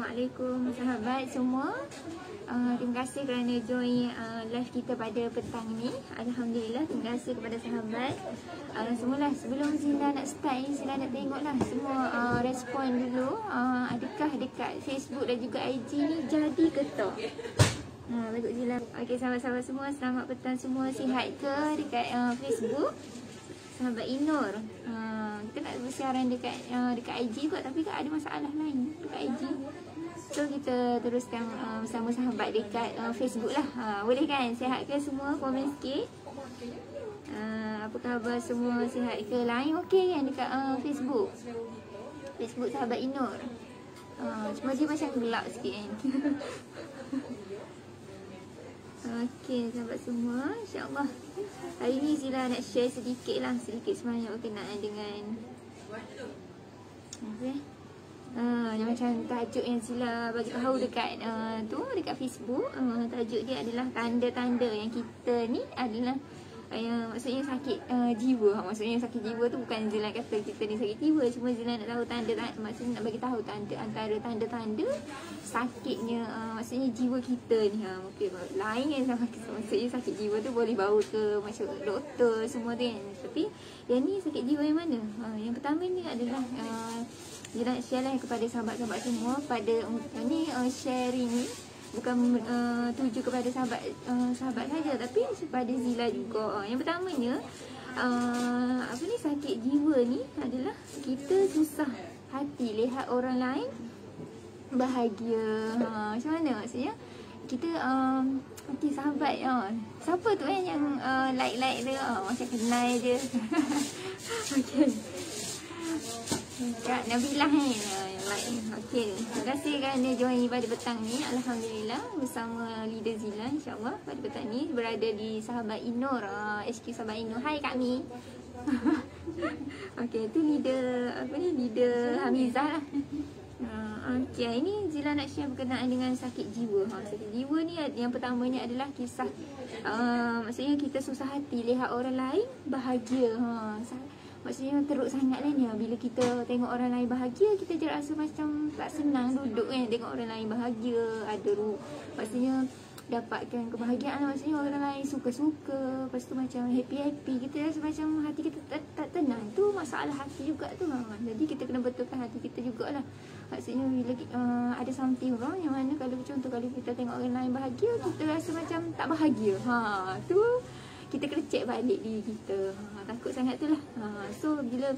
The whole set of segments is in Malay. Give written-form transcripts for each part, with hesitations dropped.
Assalamualaikum sahabat semua. Terima kasih kerana join live kita pada petang ni. Alhamdulillah, terima kasih kepada sahabat. Semualah sebelum Zila nak start ni, Zila nak tengoklah semua respon dulu. Adakah dekat Facebook dan juga IG ni jadi ke tak? Bagus Zila. Okey, sahabat-sahabat semua, selamat petang semua. Sihat ke dekat Facebook? Sahabat Inur, kita nak bersiaran dekat IG kot, tapi kan ada masalah lain dekat IG. So kita teruskan bersama sahabat dekat Facebook lah. Boleh kan? Sihat ke semua? Komen sikit. Apa khabar semua? Sihat ke? Lain okey kan dekat Facebook? Facebook sahabat Inur. Cuma dia macam gelap sikit kan. Okey sahabat semua, insyaAllah hari ni Zila nak share sedikit sebanyak berkenaan dengan macam tajuk yang Zila bagi tahu dekat dekat Facebook. Tajuk dia adalah tanda-tanda yang kita ni adalah maksudnya sakit jiwa. Maksudnya sakit jiwa tu bukan Zila kata kita ni sakit jiwa, cuma Zila nak tahu maksudnya nak bagi tahu antara tanda-tanda sakitnya maksudnya jiwa kita ni. Mungkin lain kan sama, maksudnya sakit jiwa tu boleh bawa ke macam doktor semua tu kan, tapi yang ni sakit jiwa yang mana? Yang pertama ni adalah Zila nak share lah kepada sahabat-sahabat semua. Pada ni sharing ni bukan tuju kepada sahabat saja, tapi kepada Zila juga. Yang pertamanya sakit jiwa ni adalah kita susah hati lihat orang lain bahagia. Macam mana maksudnya? Kita okey sahabat siapa tu yang like dia macam kenal je. Okey. Kak Nabilah yang like. Okey, terima kasih kerana join pada petang ni. Alhamdulillah bersama leader Zila, insya-Allah pada petang ni berada di sahabat Inur, HQ sahabat Inur. Hai Kak Mi. Okey, tu leader leader Hamizah lah. Okey, ini Zila nak share berkenaan dengan sakit jiwa. Sakit jiwa ni yang pertamanya adalah kisah maksudnya kita susah hati lihat orang lain bahagia. Maksudnya teruk sangat lah ni. Bila kita tengok orang lain bahagia, kita je rasa macam tak senang duduk kan. Tengok orang lain bahagia, maksudnya dapatkan kebahagiaan. Maksudnya orang lain suka-suka, lepas tu macam happy-happy, kita rasa macam hati kita tak tenang. Tu masalah hati juga tu. Jadi kita kena betulkan hati kita jugalah. Maksudnya bila ada something wrong, yang mana kalau contoh kalau kita tengok orang lain bahagia, kita rasa macam tak bahagia. Tu kita kena check balik diri kita. Takut sangat tu lah. So bila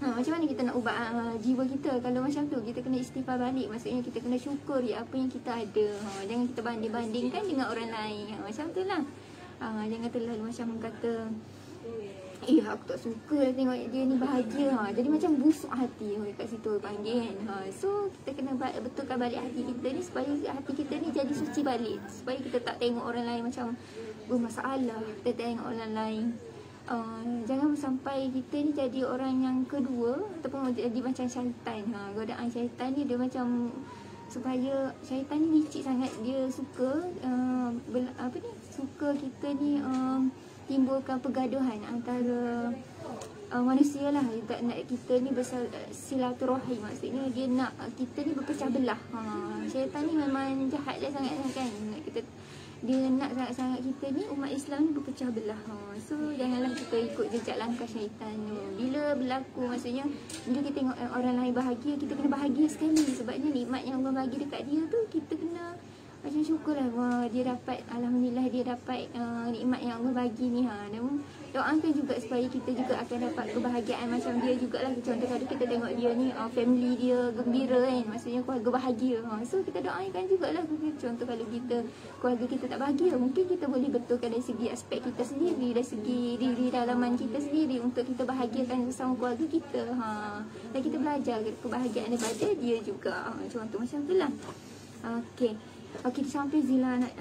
macam mana kita nak ubah jiwa kita? Kalau macam tu, kita kena istighfar balik. Maksudnya kita kena syukuri apa yang kita ada. Jangan kita banding-bandingkan dengan orang lain. Macam tu lah. Jangan terlalu macam kata aku tak suka tengok dia ni bahagia. Jadi macam busuk hati kat situ panggil kan. So kita kena betulkan balik hati kita ni, supaya hati kita ni jadi suci balik. Supaya kita tak tengok orang lain macam bermasalah. Kita tengok orang lain jangan sampai kita ni jadi orang yang kedua ataupun jadi macam syaitan. Godaan syaitan ni dia macam, supaya syaitan ni licik sangat. Dia suka suka kita ni timbulkan pergaduhan antara manusia lah. Dia tak nak kita ni bersilaturahim. Maksudnya dia nak kita ni berpecah belah. Syaitan ni memang jahat dia sangat-sangat kan. Dia nak sangat-sangat kita ni umat Islam ni berpecah belah. So janganlah kita ikut jejak langkah syaitan tu. Bila berlaku, maksudnya bila kita tengok orang lain bahagia, kita kena bahagia sekali. Sebabnya nikmat yang Allah bagi dekat dia tu, kita kena macam syukurlah. Dia dapat, alhamdulillah dia dapat nikmat yang Allah bagi ni. Namun doakan juga supaya kita juga akan dapat kebahagiaan macam dia jugalah. Contoh kalau kita tengok dia ni family dia gembira kan, maksudnya keluarga bahagia. So kita doakan jugalah. Contoh kalau keluarga kita tak bahagia, mungkin kita boleh betulkan dari segi aspek kita sendiri, dari segi diri dalaman kita sendiri, untuk kita bahagiakan bersama keluarga kita. Dan kita belajar kebahagiaan daripada dia juga. Contoh macam tu lah. Okey, sampai Zila nak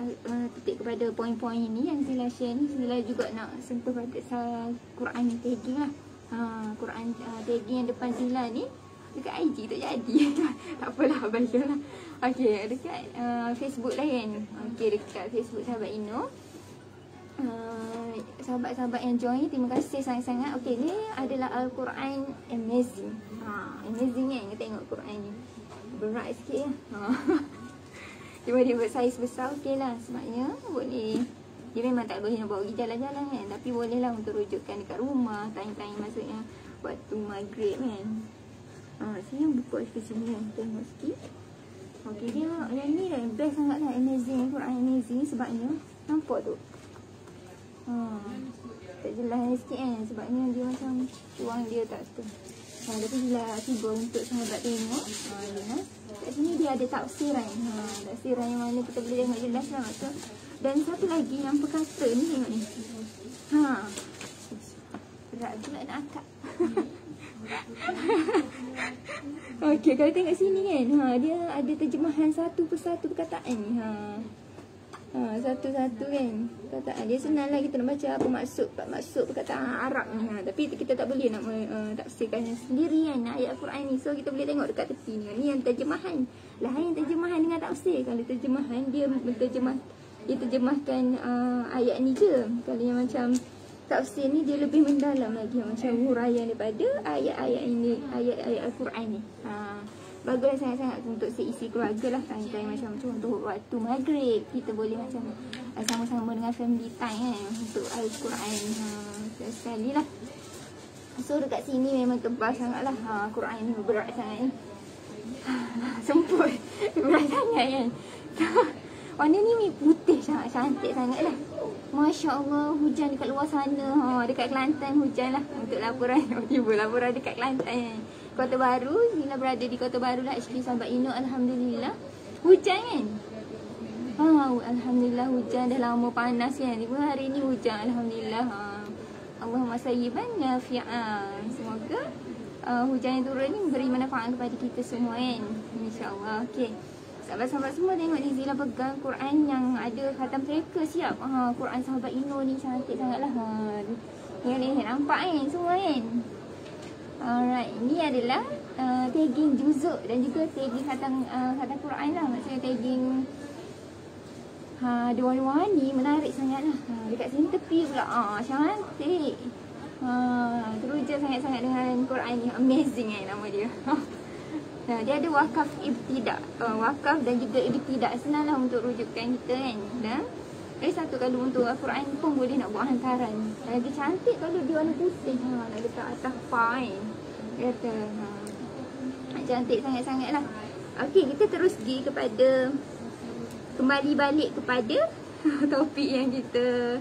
titik kepada poin-poin ini yang Zila share ni. Zila juga nak sentuh pada Quran tagging lah. Quran tagging yang depan Zila ni dekat IG tak jadi. Tak apalah, baiklah. Okey, dekat Facebook lain. Okey, dekat Facebook sahabat Ino. Sahabat-sahabat yang join, terima kasih sangat-sangat. Okey, ni adalah Al-Quran Amazing. Amazing kan kita tengok Quran ni. berat sikit ya. Cuma dia buat saiz besar okey lah. Sebabnya boleh, dia memang tak boleh nak bawa pergi jalan-jalan kan, tapi boleh lah untuk rujukkan dekat rumah, time-time maksudnya waktu maghrib kan. Saya buka sikit sini kan, tengok sikit. Okey, dia yang ni dah best sangat lah, amazing, Quran amazing. Sebabnya nampak tu tak jelas sikit kan, sebabnya dia macam ruang dia tak tu. Tapi bila cuba untuk sahabat tengok, kat sini dia ada tafsiran. Tafsiran yang mana kita boleh tengok jelas lah maksud. Dan satu lagi yang perkata ni, tengok ni. Berat pula nak akak. Okey, kalau tengok sini kan, dia ada terjemahan satu persatu perkataan ni. Satu-satu kan perkataan. Dia senang lah kita nak baca apa maksud perkataan Arab ni. Tapi kita tak boleh nak tafsirkan sendiri kan ayat Quran ni. So kita boleh tengok dekat tepi ni. Ni yang terjemahan. Lah yang terjemahan dengan tafsir. Kalau terjemahan dia terjemahkan ayat ni je. Kalau yang macam tafsir ni dia lebih mendalam lagi, macam huraian daripada ayat-ayat ini, ayat-ayat Al-Quran ni. Baguslah sangat-sangat untuk seisi keluarga lah. Time-time macam contoh waktu maghrib, kita boleh macam sama-sama dengan family time kan untuk Al-Quran. Sekali lah. So dekat sini memang tebal sangat lah. Quran ni berat sangat ni. Semput. Berat sangat kan. Warna ni putih sangat, cantik sangat lah. Masya Allah, hujan dekat luar sana. Dekat Kelantan hujan lah. Untuk laporan, tiba laporan dekat Kelantan. Kota Baru, Zila berada di Kota Baru lah. HP sahabat Ino, Alhamdulillah. Hujan kan? Alhamdulillah hujan, dah lama panas kan. Tiba hari ni hujan, Alhamdulillah. Allahumma sayyiban nafi'an. Semoga hujan yang turun ni memberi manfaat kepada kita semua kan. InsyaAllah. Okay, sahabat-sahabat semua tengok ni, Zila pegang Quran yang ada khatam mereka siap. Quran sahabat Ino ni cantik sangat lah. Ni nampak kan semua kan. Alright, ni adalah tagging juzuk dan juga tagging khatam Quran lah. Maksudnya tagging dia warna-warni, menarik sangat lah. Dekat sini tepi pula, cantik. Teruja sangat-sangat dengan Quran ni. Amazing kan nama dia. Dia ada wakaf ibtidak, wakaf dan juga ibtidak. Senang lah untuk rujukkan kita kan. Dan satu, kalau untuk Al-Quran pun boleh nak buat hantaran. Lagi cantik kalau dia warna putih. Nak letak atas fine. Kata cantik sangat-sangat lah. Okey, kita terus pergi kepada, kembali balik kepada topik yang kita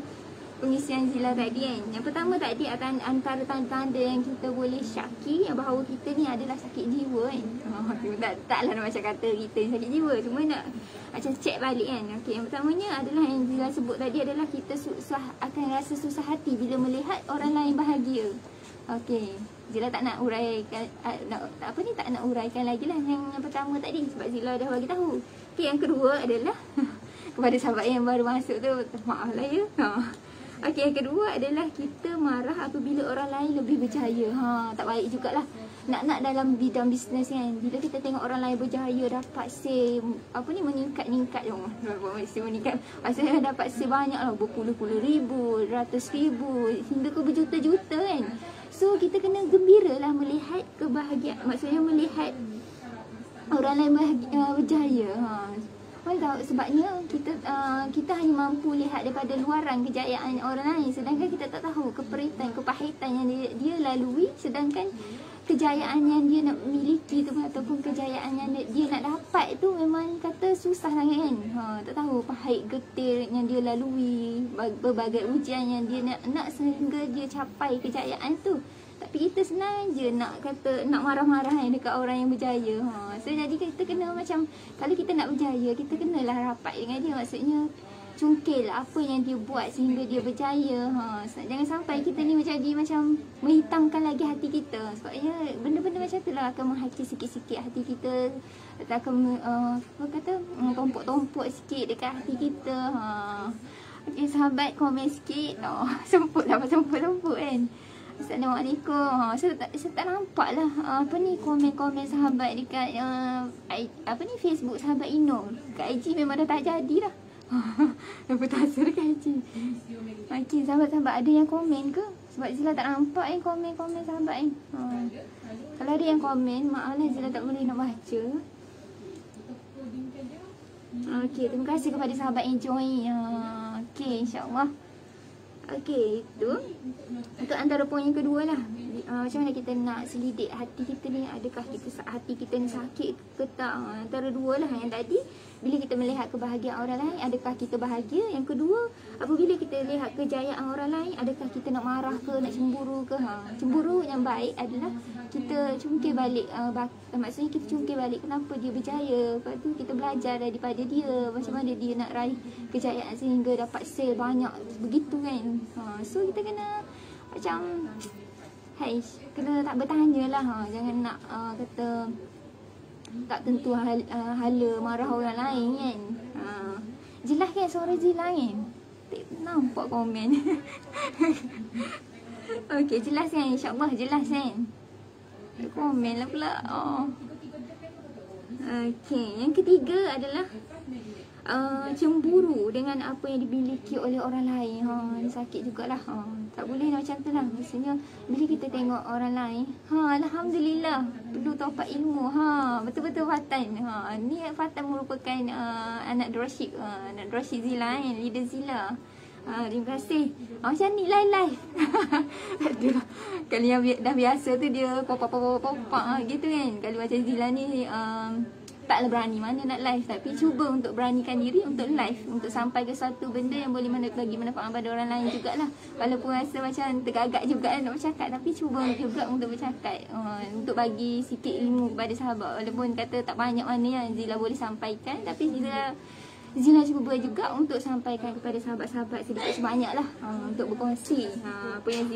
pengisian Zila tadi kan. Yang pertama tadi antara tanda-tanda yang kita boleh syaki bahawa kita ni adalah sakit jiwa kan. Taklah nak macam kata kita ni sakit jiwa, cuma nak macam check balik kan. Okey, yang pertamanya adalah yang Zila sebut tadi adalah kita akan rasa susah hati bila melihat orang lain bahagia. Okey, Zila tak nak uraikan tak nak uraikan lagi lah yang pertama tadi sebab Zila dah bagi tahu. Okey, yang kedua adalah kepada sahabat yang baru masuk tu, maaf lah ya. Okey, yang kedua adalah kita marah apabila orang lain lebih berjaya. Tak baik jugalah. Nak dalam bidang bisnes kan. Bila kita tengok orang lain berjaya, dapat sale meningkat-ningkat je. Meningkat. Maksudnya dapat sale banyak lah, berpuluh-puluh ribu, ratus ribu, hingga ke berjuta-juta kan. So kita kena gembira lah melihat kebahagiaan. Maksudnya melihat orang lain berjaya. Tahu sebabnya kita hanya mampu lihat daripada luaran kejayaan orang lain, sedangkan kita tak tahu kepahitan yang dia lalui, sedangkan kejayaan yang dia nak miliki tu ataupun kejayaan yang dia nak dapat tu memang kata susah sangat kan. Tak tahu pahit getir yang dia lalui, berbagai ujian yang dia nak sehingga dia capai kejayaan tu. Tapi kita senang je nak marah-marah dekat orang yang berjaya. So jadi kita kena macam, kalau kita nak berjaya, kita kenalah rapat dengan dia. Maksudnya cungkil apa yang dia buat sehingga dia berjaya. Jangan sampai kita ni macam menghitamkan lagi hati kita. Sebabnya benda-benda macam tu lah akan menghati sikit-sikit hati kita. Akan tompok-tompok sikit dekat hati kita. Okay, sahabat komen sikit. Semput lah, semput kan. Assalamualaikum. Saya tak nampak lah komen-komen sahabat dekat Facebook sahabat Ino. Kat IG memang dah tak jadi dah. Dah bertasa dekat IG. Okey, sahabat-sahabat ada yang komen ke? Sebab Zila tak nampak komen-komen sahabat ni. Kalau ada yang komen, maaf lah Zila tak boleh nak baca. Okey, terima kasih kepada sahabat yang join. Okey, insya-Allah. Okey, itu untuk antara poin yang kedua lah. Macam mana kita nak selidik hati kita ni, adakah hati kita ni sakit ke tak? Antara dua lah. Yang tadi, bila kita melihat kebahagiaan orang lain, adakah kita bahagia? Yang kedua, apabila kita lihat kejayaan orang lain, adakah kita nak marah ke, nak cemburu ke? Cemburu yang baik adalah kita cungkir balik, maksudnya kita cungkir balik kenapa dia berjaya. Lepas tu kita belajar daripada dia, macam mana dia nak raih kejayaan sehingga dapat sale banyak, begitu kan. So kita kena macam kena tak bertanya lah. Jangan nak kata tak tentu hala marah orang lain kan. Jelas kan suara Zila kan? Tak nampak komen. Okey, jelas kan? InsyaAllah jelas kan? Komen lah pula. Okey, yang ketiga adalah cemburu dengan apa yang dimiliki oleh orang lain. Ini sakit jugalah. Tak boleh macam tu lah. Maksudnya bila kita tengok orang lain, alhamdulillah, perlu topak ilmu. Betul-betul Fatan. Ni Fatan merupakan anak dropship, anak dropship Zila kan, leader Zila. Terima kasih. Macam ni live. Aduh. Kalau yang dah biasa tu dia pop gitu kan. Kalau macam Zila ni taklah berani mana nak live, tapi cuba untuk beranikan diri untuk live, untuk sampai ke satu benda yang boleh bagi manfaat pada orang lain jugalah. Walaupun rasa macam tergagak juga nak bercakap, tapi cuba juga untuk bercakap, untuk bagi sikit ilmu kepada sahabat. Walaupun kata tak banyak mana yang Zila boleh sampaikan, tapi Zila cuba juga untuk sampaikan kepada sahabat-sahabat sedikit sebanyak lah, untuk berkongsi apa yang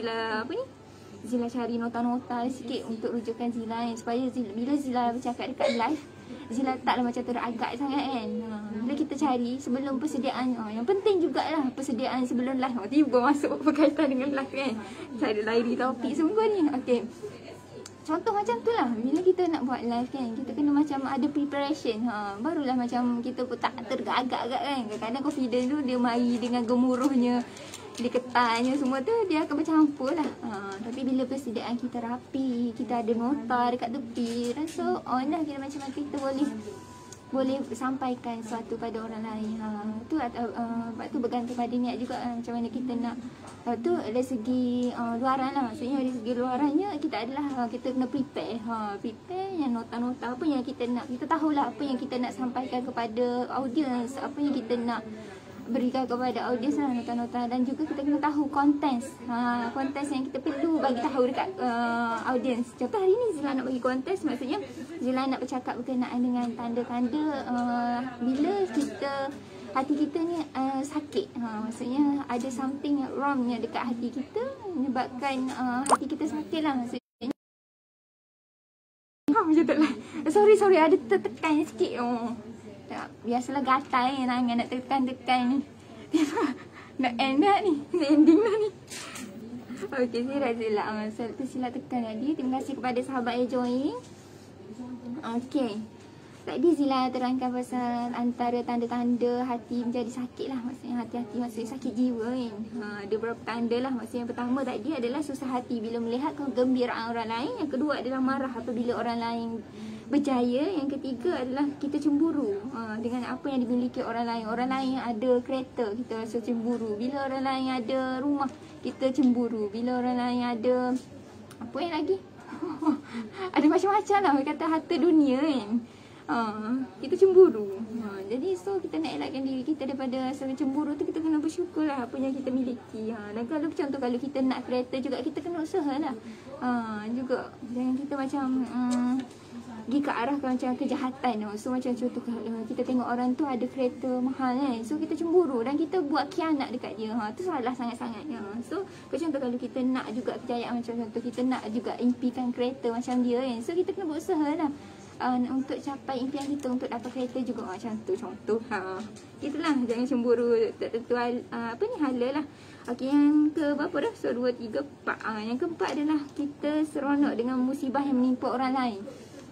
Zila cari nota-nota sikit untuk rujukan Zila, supaya bila Zila bercakap dekat live, Zila taklah macam teragak sangat kan. Bila kita cari sebelum persediaan, yang penting jugalah persediaan sebelum live. Tiba masuk berkaitan dengan live kan. Saya ada lari topik semua ni. Okey, contoh macam tu lah. Bila kita nak buat live kan, kita kena macam ada preparation. Barulah macam kita pun tak tergagak-agak kan. Kadang-kadang confident tu dia mari dengan gemuruhnya, dia ketannya semua tu, dia akan bercampur lah. Tapi bila persediaan kita rapi, kita ada nota dekat tepi, rasa dah kira macam kita boleh sampaikan sesuatu pada orang lain. Sebab tu bergantung pada niat juga, macam mana kita nak. Tu dari segi luaran lah. Maksudnya dari segi luarannya kita kena prepare. Prepare yang nota-nota apa yang kita nak. Kita tahulah apa yang kita nak sampaikan kepada audience, apa yang kita nak berikan kepada audiens lah, nota-nota. Dan juga kita kena tahu kontes, kontes yang kita perlu bagi tahu dekat audiens. Contoh hari ni Zila nak bagi kontes, maksudnya Zila nak bercakap berkenaan dengan tanda-tanda bila hati kita ni sakit. Maksudnya ada something wrong yang dekat hati kita, menyebabkan hati kita sakit lah. Maksudnya macam tu lah. Sorry ada tertekan sikit. Biasalah gatal kan tangan nak tekan-tekan ni. Nak end dah ni, nak ending dah ni. Okey, Zila tu sila tekan tadi. Terima kasih kepada sahabat yang join. Okey, tadi Zila terangkan pasal antara tanda-tanda hati menjadi sakit lah. Maksudnya hati-hati, maksudnya sakit jiwa kan. Ada beberapa tanda lah. Maksudnya yang pertama tadi adalah susah hati bila melihat kegembiraan orang lain. Yang kedua adalah marah apabila orang lain berjaya. Yang ketiga adalah kita cemburu dengan apa yang dimiliki orang lain. Orang lain ada kereta, kita rasa cemburu. Bila orang lain ada rumah, kita cemburu. Bila orang lain ada apa yang lagi? Ada macam-macam lah, kata harta dunia kan. Kita cemburu. Jadi kita nak elakkan diri kita daripada rasa cemburu tu. Kita kena bersyukur lah apa yang kita miliki. Dan kalau kita nak kereta juga, kita kena usaha lah. Juga jangan kita macam pergi ke arah macam kejahatan. So macam contoh kita tengok orang tu ada kereta mahal kan, so kita cemburu dan kita buat khianat dekat dia. Tu salah sangat-sangat. So contoh kalau kita nak juga kejayaan, macam contoh kita nak juga impikan kereta macam dia kan, so kita kena berusaha lah untuk capai impian kita, untuk dapat kereta juga macam tu contoh. Itulah, jangan cemburu tak tentu halal lah. Okey, yang ke berapa dah? So 2, 3, 4. Yang keempat adalah kita seronok dengan musibah yang menimpa orang lain.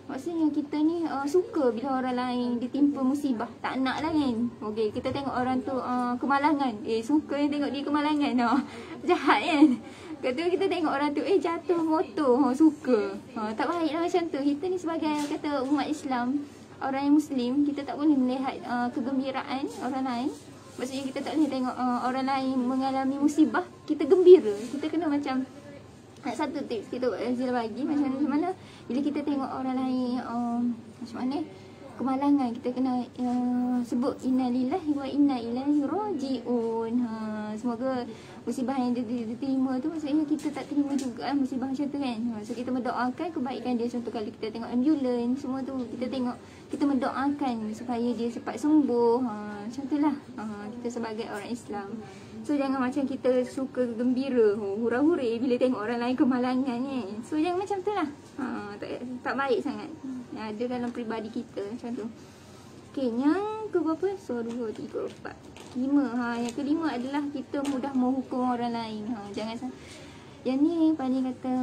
Maksudnya kita ni suka bila orang lain ditimpa musibah. Tak nak lah kan. Okey, kita tengok orang tu kemalangan. Suka yang tengok dia kemalangan. Jahat kan. Kita tengok orang tu jatuh motor. Suka. Tak baik lah macam tu. Kita ni sebagai kata umat Islam, orang yang Muslim, kita tak boleh melihat kegembiraan orang lain. Maksudnya kita tak boleh tengok orang lain mengalami musibah, kita gembira. Kita kena macam, satu tips kita Zila bagi macam mana bila kita tengok orang lain macam mana kemalangan, kita kena sebut innalillahi wa inna ilaihi rajiun. Semoga musibah yang dia terima tu, maksudnya kita tak terima juga musibah macam tu kan. So kita mendoakan kebaikan dia. Contoh kalau kita tengok ambulans semua tu, kita tengok, kita mendoakan supaya dia cepat sembuh. Macam tu lah kita sebagai orang Islam. So jangan macam kita suka gembira, hura-hura bila tengok orang lain kemalangan kan. So jangan macam tu lah. Tak baik sangat. Yang ada dalam peribadi kita macam tu. Okay, yang ke berapa? So 2, 3, 4, 5. Yang kelima adalah kita mudah menghukum orang lain. Jangan yang ni paling kata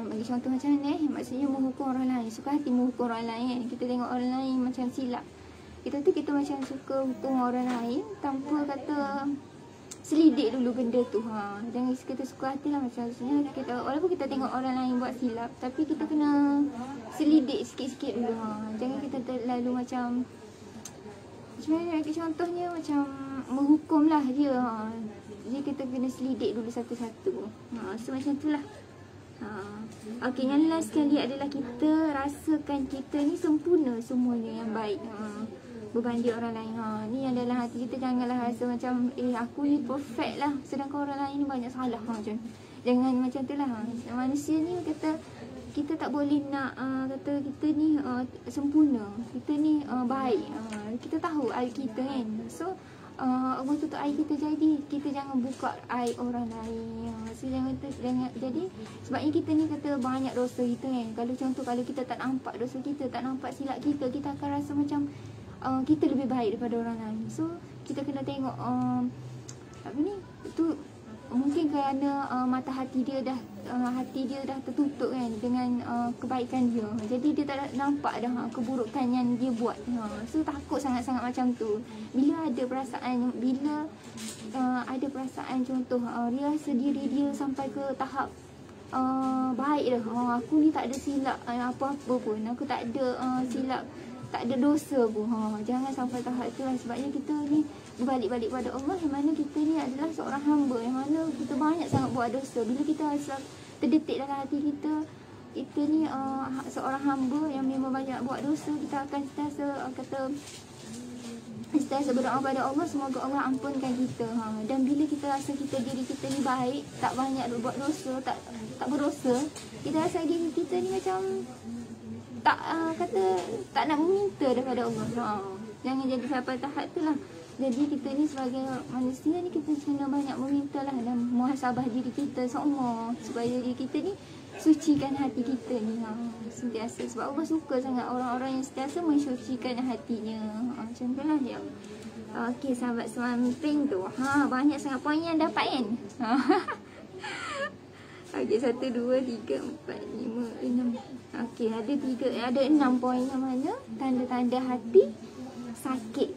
bagi contoh macam mana maksudnya menghukum orang lain. Suka hati menghukum orang lain kan. Kita tengok orang lain macam silap, kita macam suka hukum orang lain tanpa kata selidik dulu benda tu. Jangan kita suka hati lah. Macam kita, walaupun kita tengok orang lain buat silap, tapi kita kena selidik sikit-sikit dulu. Jangan kita terlalu macam mana contohnya macam menghukum lah dia. Jadi kita kena selidik dulu satu-satu. So macam tu lah. Okay, yang last sekali adalah kita rasakan kita ni sempurna semuanya yang baik berbanding orang lain. Ni yang dalam hati kita, janganlah rasa macam aku ni perfect lah, sedangkan orang lain ni banyak salah. Macam jangan macam tu lah. Manusia ni kata kita tak boleh nak kata kita ni sempurna, kita ni baik. Kita tahu aib kita kan. So Allah tutup aib kita, jadi kita jangan buka aib orang lain. So jangan jadi sebabnya kita ni kata banyak dosa kita kan. Kalau contoh kalau kita tak nampak dosa kita, tak nampak silap kita, kita akan rasa macam kita lebih baik daripada orang lain. So kita kena tengok apa ni tu, mungkin kerana mata hati dia dah tertutup kan dengan kebaikan dia. Jadi dia tak nampak dah keburukan yang dia buat. So takut sangat-sangat macam tu. Bila ada perasaan contoh dia rasa diri dia sampai ke tahap baik dah. Aku ni tak ada silap apa-apa pun. Aku tak ada silap, tak ada dosa pun. Jangan sampai tahap tu lah. Sebabnya kita ni berbalik-balik pada Allah, yang mana kita ni adalah seorang hamba, yang mana kita banyak sangat buat dosa. Bila kita rasa terdetik dalam hati kita ni seorang hamba yang memang banyak buat dosa, kita akan sentiasa berdoa pada Allah, semoga Allah ampunkan kita. Dan bila kita rasa diri kita ni baik, tak banyak buat dosa, tak berdosa, kita rasa diri kita ni macam tak nak meminta daripada Allah. Jangan jadi sampai tahap tu lah. Jadi kita ni sebagai manusia ni, kita kena banyak meminta lah dan muhasabah diri kita semua, supaya diri kita ni sucikan hati kita ni sentiasa. Sebab Allah suka sangat orang-orang yang sentiasa mensucikan hatinya. Macam tu lah dia. Okey, sahabat Semamping tu, banyak sangat poin yang dapat kan. Okey, 1, 2, 3, 4, 5, 6. Okey, ada 6 poin yang mana tanda-tanda hati sakit.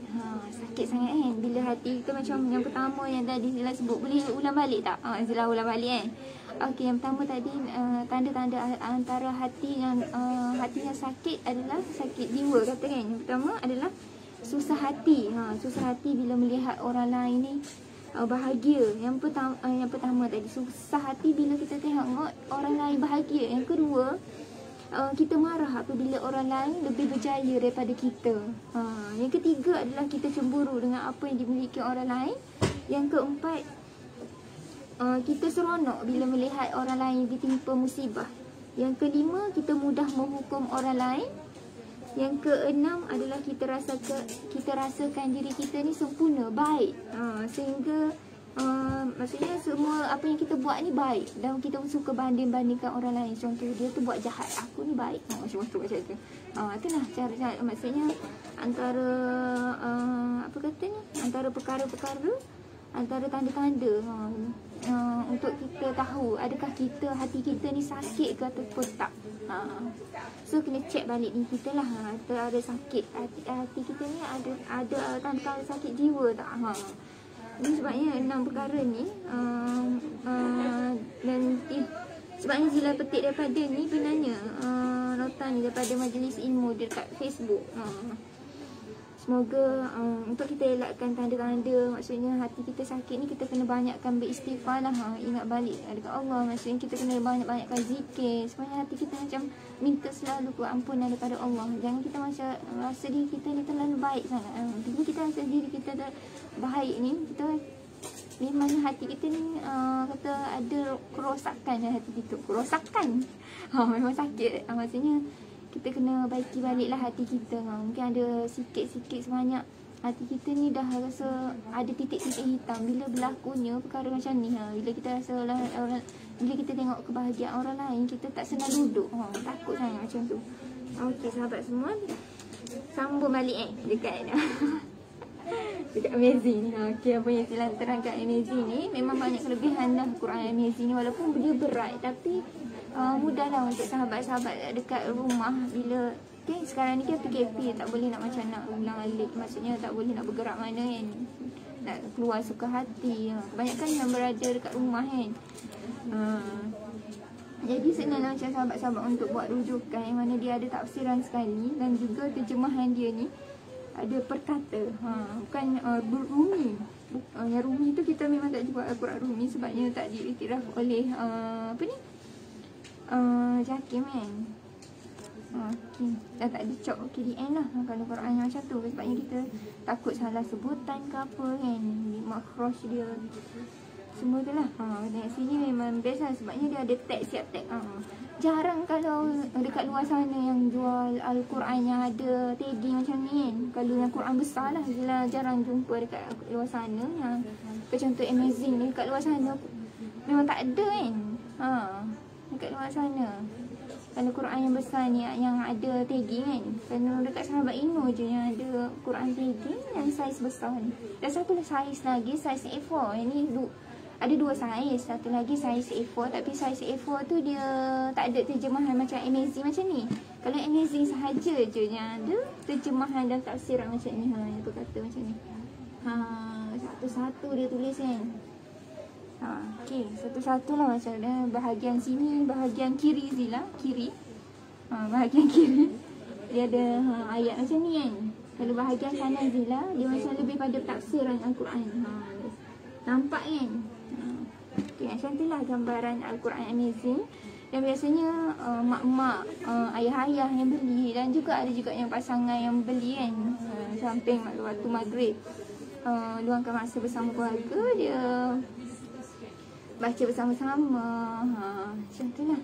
Sakit sangat kan. Bila hati kita macam yang pertama yang tadi Zila sebut, boleh ulang balik tak? Zila ulang balik kan. Okey, yang pertama tadi tanda-tanda antara hati yang sakit adalah sakit jiwa kata kan. Yang pertama adalah susah hati. Susah hati bila melihat orang lain ni bahagia. Yang pertama tadi susah hati bila kita tengok orang lain bahagia. Yang kedua, kita marah apabila orang lain lebih berjaya daripada kita. Yang ketiga adalah kita cemburu dengan apa yang dimiliki orang lain. Yang keempat, kita seronok bila melihat orang lain ditimpa musibah. Yang kelima, kita mudah menghukum orang lain. Yang keenam adalah kita rasakan diri kita ni sempurna, baik. Sehingga maksudnya semua apa yang kita buat ni baik, dan kita suka banding-bandingkan orang lain. Contoh dia tu buat jahat, aku ni baik. Macam tu. Itulah cara maksudnya antara apa katanya, antara perkara-perkara, antara tanda-tanda untuk kita tahu adakah hati kita ni sakit ke ataupun tak. So kena check balik ni kita lah, ada sakit hati kita ni, ada tanda-tanda sakit jiwa tak. Ini sebabnya 6 perkara ni dan Sebabnya Zila petik daripada ni benarnya nota ni daripada majlis ilmu dekat Facebook. Semoga untuk kita elakkan tanda-tanda, maksudnya hati kita sakit ni kita kena banyakkan beristighfar lah. Ingat balik dekat Allah. Maksudnya kita kena banyak-banyakkan zikir supaya hati kita macam minta selalu ampunan daripada Allah. Jangan kita macam rasa diri kita ni terlalu baik sangat. Bila kita rasa diri kita baik ni, kita memangnya hati kita ni kata ada kerosakan hati kita. Kerosakan. Memang sakit. Maksudnya kita kena baiki balik lah hati kita. Mungkin ada sikit-sikit sebanyak hati kita ni dah rasa ada titik-titik hitam bila berlakunya perkara macam ni. Bila kita rasa bila kita tengok kebahagiaan orang lain, kita tak senang duduk. Takut sangat macam tu. Okey sahabat semua, sambung balik dekat dekat Amazing. Okey, apa yang Zila terangkan Amazing ni memang banyak kelebihan lah Quran Amazing ni, walaupun dia berat tapi mudahlah untuk sahabat-sahabat dekat rumah. Bila sekarang ni kan PKP, tak boleh nak macam nak ulang alik, maksudnya tak boleh nak bergerak mana kan, nak keluar suka hati. Kebanyakan yang berada dekat rumah kan. Jadi senanglah macam sahabat-sahabat untuk buat rujukan yang mana dia ada tafsiran sekali dan juga terjemahan dia ni ada perkata. Bukan Rumi. Yang Rumi tu kita memang tak buat Al-Quran Rumi sebabnya tak diiktiraf oleh Jakim kan. Okay. Dah tak dicok KDN lah kalau Quran yang macam tu, sebabnya kita takut salah sebutan ke apa kan, makhraj dia semua tu lah. Dekat sini memang best lah sebabnya dia ada tag, siap tag. Jarang kalau dekat luar sana yang jual Al-Quran yang ada tagging macam ni kan. Kalau yang Quran besar lah, jarang jumpa dekat luar sana. Yang contoh Amazing ni dekat luar sana memang tak ada kan. Dekat luar sana kalau Quran yang besar ni yang ada tagging kan. Kalau dekat Sahabat Ino je yang ada Quran tagging yang saiz besar ni. Dan satu saiz lagi, saiz A4. Yang ni ada dua saiz. Satu lagi saiz A4, tapi saiz A4 tu dia tak ada terjemahan macam Amazing macam ni. Kalau Amazing sahaja je yang ada terjemahan dan tafsiran macam ni. Yang tu kata macam ni. Satu-satu dia tulis kan. Okey, satu-satu lah macam dia. Bahagian sini, bahagian kiri Zila, kiri. Bahagian kiri dia ada ayat macam ni kan. Kalau bahagian kanan Zila, dia macam lebih pada tafsiran Al-Quran. Nampak kan? Okay, macam tu lah gambaran Al-Quran Amazing. Dan biasanya mak-mak, ayah-ayah yang beli, dan juga ada juga yang pasangan yang beli kan. Samping waktu maghrib, luangkan masa bersama keluarga, dia baca bersama-sama. Macam tu lah.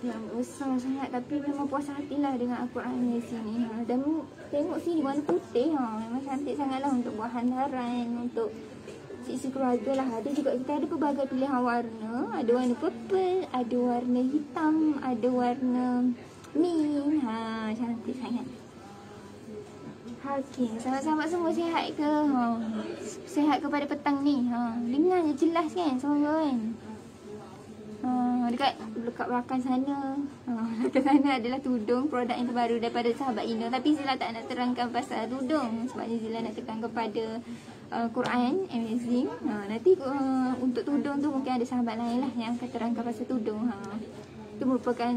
Dia besar sangat tapi memang puas hati lah dengan Al-Quran Amazing ni. Dan tengok sini warna putih. Memang cantik sangat lah untuk buat hantaran, untuk sisi keluarga lah. Ada juga, kita ada pelbagai pilihan warna. Ada warna purple, ada warna hitam, ada warna mint. Cantik sangat. Okey, sahabat-sahabat semua sihat ke? Sihat ke pada petang ni? Dengar je jelas kan suara kan? Dekat belakang sana, belakang sana adalah tudung, produk yang terbaru daripada Sahabat Ino. Tapi Zila tak nak terangkan pasal tudung sebabnya Zila nak tekan kepada Quran Amazing. Nanti untuk tudung tu mungkin ada sahabat lain lah yang akan terangkan pasal tudung. Itu merupakan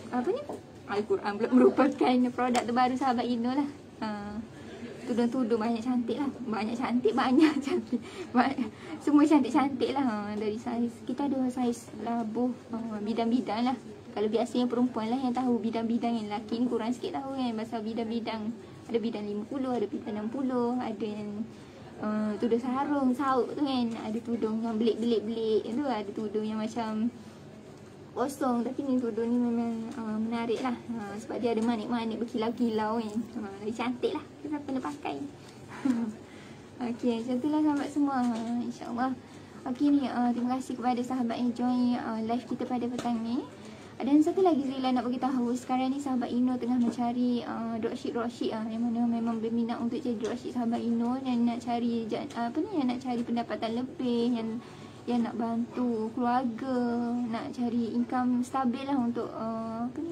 apa ni? Al-Quran merupakan produk terbaru Sahabat Ino lah. Tudung-tudung banyak cantik lah. Banyak cantik. Semua cantik-cantik lah. Dari saiz, kita ada saiz labuh bidang-bidang lah. Kalau biasanya perempuan lah yang tahu bidang-bidang, yang lelaki ni kurang sikit tahu kan pasal bidang-bidang. Ada bidang 50, ada bidang 60, ada yang tudung sarung, sauk tu kan. Ada tudung yang belik-belik-belik tu, ada tudung yang macam kosong, tapi ni tudung ni memang menarik lah. Sebab dia ada manik-manik berkilau-kilau kan. Lagi cantik lah, kita kena pakai. Okey, macam tu lah sahabat semua. InsyaAllah. Okey ni, terima kasih kepada sahabat yang join live kita pada petang ni. Dan satu lagi Zila nak beritahu, sekarang ni Sahabat Ino tengah mencari dropship yang mana memang berminat untuk jadi dropship Sahabat Ino, dan nak cari yang nak cari pendapatan lebih, yang nak bantu keluarga, nak cari income stabil lah untuk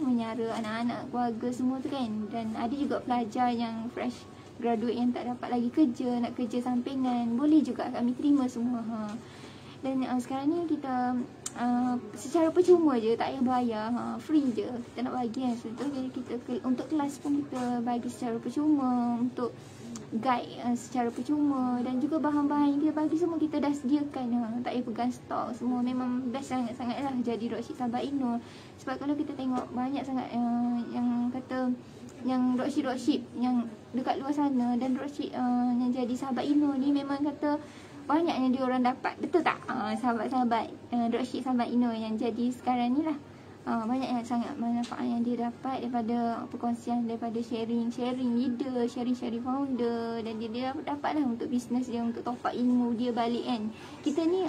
menyara anak-anak, keluarga semua tu kan. Dan ada juga pelajar yang fresh graduate yang tak dapat lagi kerja, nak kerja sampingan, boleh juga kami terima semua. Dan sekarang ni kita secara percuma je, tak payah bayar, free je kita nak bagi kan. So, jadi kita untuk kelas pun kita bagi secara percuma, untuk guide secara percuma, dan juga bahan-bahan yang kita bagi semua kita dah sediakan, tak payah pegang stok semua. Memang best sangat-sangat lah jadi dropship sahabat Inul. Sebab kalau kita tengok banyak sangat yang kata yang dropship yang dekat luar sana dan dropship yang jadi sahabat Inul ni, memang kata banyaknya dia orang dapat, betul tak? Sahabat-sahabat dropship sahabat Inul yang jadi sekarang ni lah, banyak yang sangat manfaat yang dia dapat daripada perkongsian, daripada sharing leader, sharing founder, dan dia dapat lah untuk bisnes dia, untuk top up ilmu dia balik kan. Kita ni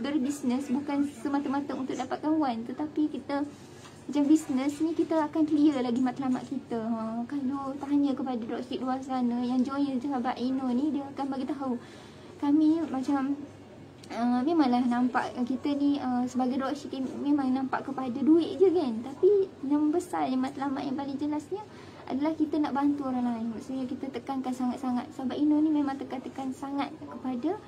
berbisnes bukan semata-mata untuk dapatkan wang, tetapi kita macam bisnes ni kita akan clear lagi matlamat kita. Kalau tanya kepada dropship luar sana yang join sahabat Inul ni, dia akan bagi tahu kami macam memanglah nampak kita ni sebagai dropship memang nampak kepada duit je kan, tapi yang besar, yang matlamat yang paling jelasnya adalah kita nak bantu orang lain. Maksudnya kita tekankan sangat-sangat, sahabat Inul ni memang tekan sangat kepada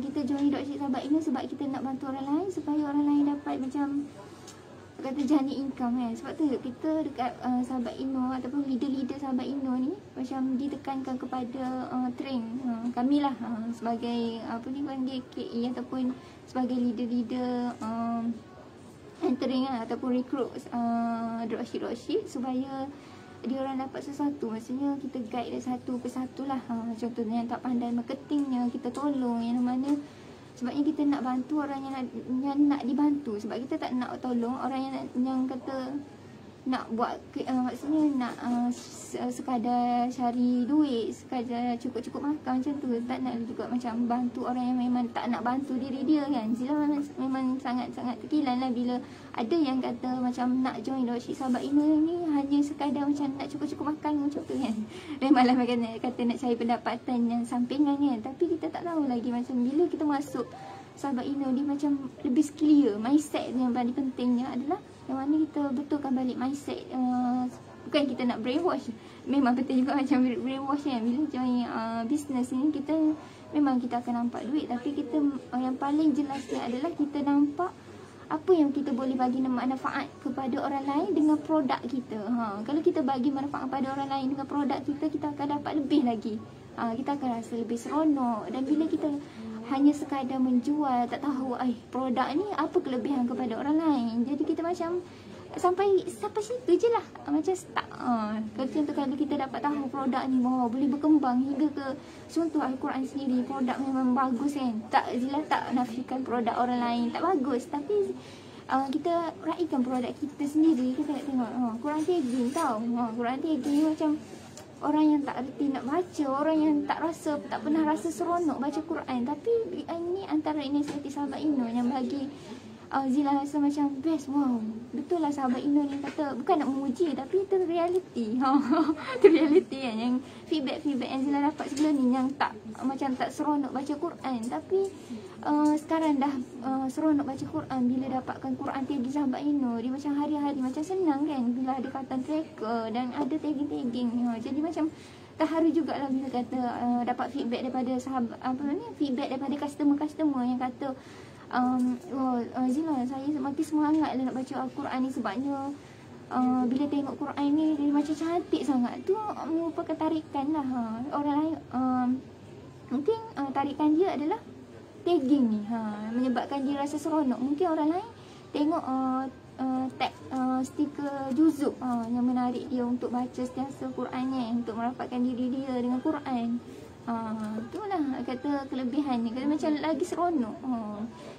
kita join dropship sahabat Inul sebab kita nak bantu orang lain, supaya orang lain dapat macam kata jani income kan. Sebab tu kita dekat sahabat Inul ataupun leader-leader sahabat Inul ni macam ditekankan kepada train kami lah sebagai apa ni panggil KE ataupun sebagai leader-leader entering lah, ataupun recruit dropship supaya dia orang dapat sesuatu. Maksudnya kita guide dia satu persatu lah. Contohnya yang tak pandai marketingnya kita tolong, yang mana sebabnya kita nak bantu orang yang nak dibantu. Sebab kita tak nak tolong orang yang kata nak buat maksudnya nak sekadar cari duit, sekadar cukup-cukup makan macam tu. Tak nak juga macam bantu orang yang memang tak nak bantu diri dia kan. Zila memang sangat-sangat terkilan lah bila ada yang kata macam nak join dropship sahabat Inul ni hanya sekadar macam nak cukup-cukup makan macam tu kan. Memanglah kata nak cari pendapatan yang sampingan kan. Tapi kita tak tahu lagi macam bila kita masuk sahabat Inul ni macam lebih clear mindset yang paling pentingnya adalah yang mana kita betulkan balik mindset. Bukan kita nak brainwash, memang betul juga macam brainwash kan. Bila join business ni kita memang kita akan nampak duit, tapi kita yang paling jelasnya adalah kita nampak apa yang kita boleh bagi manfaat kepada orang lain dengan produk kita. Kalau kita bagi manfaat kepada orang lain dengan produk kita, kita akan dapat lebih lagi. Kita akan rasa lebih seronok. Dan bila kita hanya sekadar menjual, tak tahu produk ni apa kelebihan kepada orang lain, jadi kita macam sampai situ je lah, macam stuck. Kalau kita dapat tahu produk ni boleh berkembang hingga ke contoh Al-Quran sendiri, produk memang bagus kan. Zila tak nafikan produk orang lain tak bagus, tapi kita raikan produk kita sendiri. Kita tengok Quran tagging tau. Quran tagging macam orang yang tak reti nak baca, orang yang tak pernah rasa seronok baca Quran. Tapi ini antara inisiatif sahabat Inul yang bagi Zila rasa macam best. Wow, betul lah sahabat Inul yang kata, bukan nak memuji tapi itu reality. Itu reality kan, yang feedback yang Zila dapat sebelum ni yang macam tak seronok baca Quran, tapi sekarang dah seronok baca Quran bila dapatkan Quran tagging sahabat Inul. Dia macam hari-hari macam senang kan bila ada kata tracker dan ada tagging. Jadi macam terharu jugalah bila kata dapat feedback daripada sahabat, feedback daripada customer yang kata Zila, saya makin semangat lah nak baca Al-Quran ni sebabnya bila tengok Quran ni dia macam cantik sangat. Tu merupakan tarikan lah. Orang lain mungkin tarikan dia adalah tagging ni, menyebabkan dia rasa seronok. Mungkin orang lain tengok tag stiker juzuk yang menarik dia untuk baca setiasa Qurannya, untuk merapatkan diri dia dengan Quran. Itulah kata kelebihan ni, kata macam lagi seronok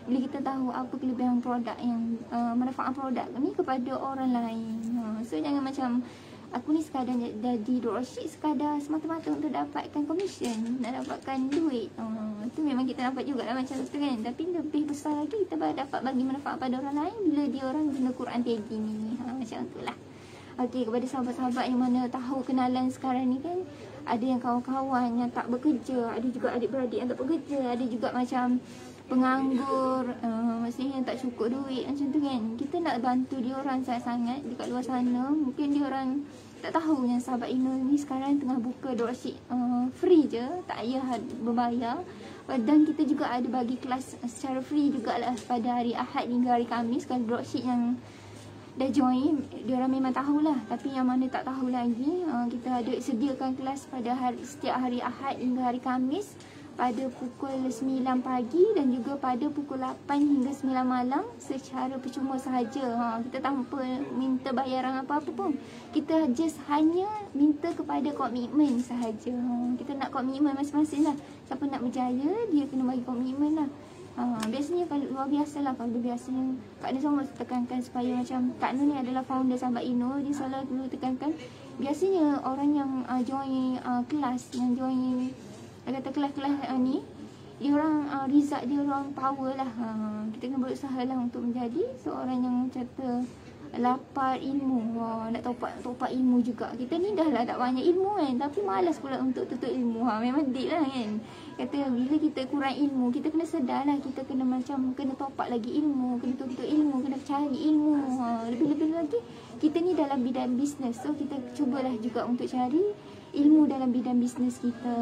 bila kita tahu apa kelebihan produk yang manfaat produk ni kepada orang lain. So jangan macam aku ni sekadar jadi dropship sekadar semata-mata untuk dapatkan commission, nak dapatkan duit. Itu memang kita dapat juga lah macam tu kan. Tapi lebih besar lagi kita dapat bagi manfaat pada orang lain bila dia orang guna Quran tagging ni. Macam tu lah. Okey, kepada sahabat-sahabat yang mana tahu kenalan sekarang ni kan, ada yang kawan-kawan yang tak bekerja, ada juga adik-beradik yang tak bekerja, ada juga macam penganggur, maksudnya yang tak cukup duit macam tu kan. Kita nak bantu dia orang sangat-sangat dekat luar sana. Mungkin dia orang tak tahu yang sahabat Ino ni sekarang tengah buka dropship free je, tak payah berbayar. Dan kita juga ada bagi kelas secara free jugalah pada hari Ahad hingga hari Khamis. Kalau dropship yang dah join, diorang memang tahulah. Tapi yang mana tak tahu lagi, kita ada sediakan kelas pada setiap hari Ahad hingga hari Khamis pada pukul 9 pagi dan juga pada pukul 8 hingga 9 malam secara percuma sahaja. Kita tanpa minta bayaran apa-apa pun. Kita just hanya minta kepada komitmen sahaja. Kita nak komitmen masing-masing lah. Siapa nak berjaya, dia kena bagi komitmen lah. Biasanya kalau luar biasa lah, kalau biasanya Kak Nur selalu tekankan supaya macam Kak Nur ni adalah founder sahabat Ino, dia selalu tekankan biasanya orang yang join kelas, yang join kata kelas-kelas ni, dia orang result dia orang power lah. Kita kena berusaha lah untuk menjadi seorang yang kata lapar ilmu, nak topak ilmu juga. Kita ni dah lah tak banyak ilmu kan, tapi malas pula untuk tutup ilmu. Memang deep lah kan. Kata bila kita kurang ilmu, kita kena sedar lah, kita kena macam kena topak lagi ilmu, kena tutup ilmu, kena cari ilmu. Lebih-lebih lagi kita ni dalam bidang bisnes, so kita cubalah juga untuk cari ilmu dalam bidang bisnes kita.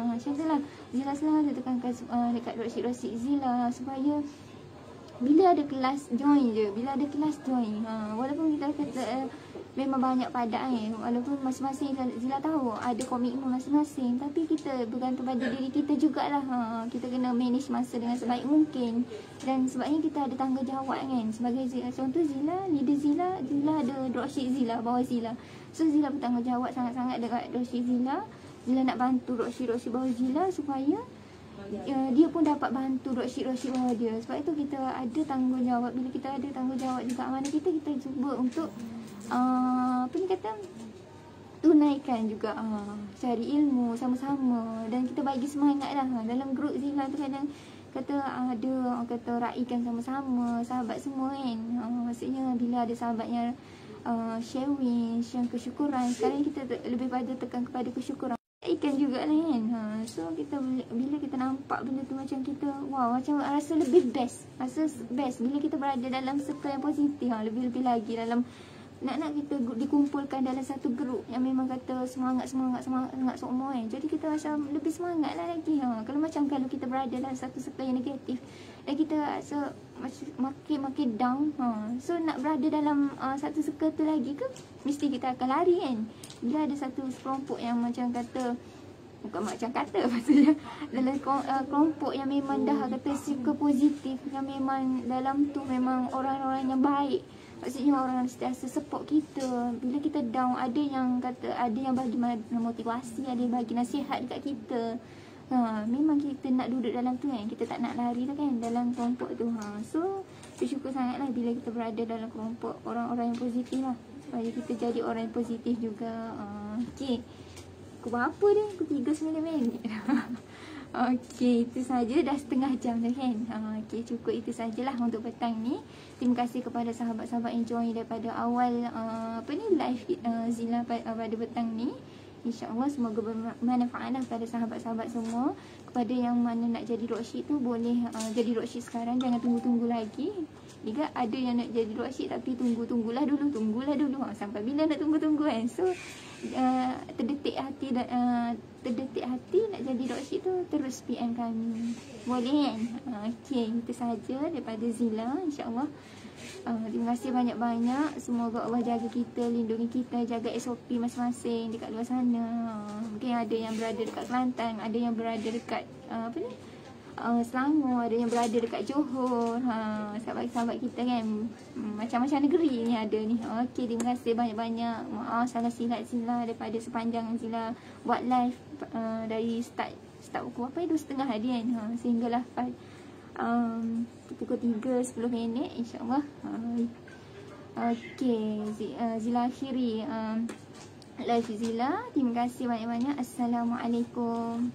Macam tu lah Zila selalu tekankan dekat dropship Zila supaya bila ada kelas join je, bila ada kelas join. Walaupun kita kata memang banyak padat walaupun masing-masing Zila tahu ada komitmen masing-masing, tapi kita bergantung pada diri kita jugalah. Kita kena manage masa dengan sebaik mungkin, dan sebabnya kita ada tanggungjawab kan. Sebagai contoh Zila, leader Zila ada dropship Zila, bawah Zila. So Zila bertanggungjawab sangat-sangat dekat dropship Zila. Zila nak bantu dropship bawah Zila supaya dia pun dapat bantu dropship bawah dia. Sebab itu kita ada tanggungjawab. Bila kita ada tanggungjawab juga mana kita cuba untuk apa ni kata, tunaikan juga, cari ilmu sama-sama, dan kita bagi semangat lah. Dalam grup Zila tu kadang kata ada orang kata raikan sama-sama sahabat semua kan. Maksudnya bila ada sahabat yang sharing kesyukuran, sekarang kita lebih pada tekan kepada kesyukuran ikan juga lah kan. So kita bila kita nampak benda tu macam kita wow, macam rasa lebih best, rasa best bila kita berada dalam circle yang positif. Lebih-lebih lagi dalam nak kita dikumpulkan dalam satu grup yang memang kata semangat semua kan. Jadi kita macam lebih semangat lah lagi. Kalau kita berada dalam satu circle yang negatif dan kita rasa makin down, so nak berada dalam satu circle tu lagi ke, mesti kita akan lari kan. Bila ada satu kelompok yang macam kata, bukan macam kata maksudnya dalam kelompok yang memang dah kata circle positif, yang memang dalam tu memang orang-orang yang baik, maksudnya orang sentiasa support kita. Bila kita down, ada yang kata, ada yang bagi motivasi, ada yang bagi nasihat dekat kita. Memang kita nak duduk dalam tu kan, kita tak nak lari tu kan dalam kelompok tu. So bersyukur sangatlah bila kita berada dalam kelompok orang-orang yang positif lah, supaya kita jadi orang yang positif juga. Okay, pukul berapa dia? Pukul 3:09 minit. Okey, itu saja, dah setengah jam dah kan. Okey, cukup itu sajalah untuk petang ni. Terima kasih kepada sahabat-sahabat yang join daripada awal live Zila pada petang ni. InsyaAllah semoga bermanfaat lah pada sahabat-sahabat semua. Kepada yang mana nak jadi dropship tu, boleh jadi dropship sekarang, jangan tunggu-tunggu lagi. Jika ada yang nak jadi dropship tapi tunggulah dulu. Sampai bila nak tunggu kan. So terdetik hati nak jadi dropship tu, terus PM kami, boleh kan. Okey, itu saja daripada Zila, insyaAllah. Terima kasih banyak-banyak. Semoga Allah jaga kita, lindungi kita, jaga SOP masing-masing dekat luar sana. Mungkin ada yang berada dekat Kelantan, ada yang berada dekat Selangor, ada yang berada dekat Johor. Sahabat-sahabat kita kan, macam-macam negeri ni ada ni. Okey, terima kasih banyak-banyak. Maaf salah silap Zila daripada sepanjang Zila buat live dari start pukul 2:30 tadi kan, sehinggalah pukul 3:10 minit insyaAllah. Okey, Zila akhiri live Zila. Terima kasih banyak-banyak. Assalamualaikum.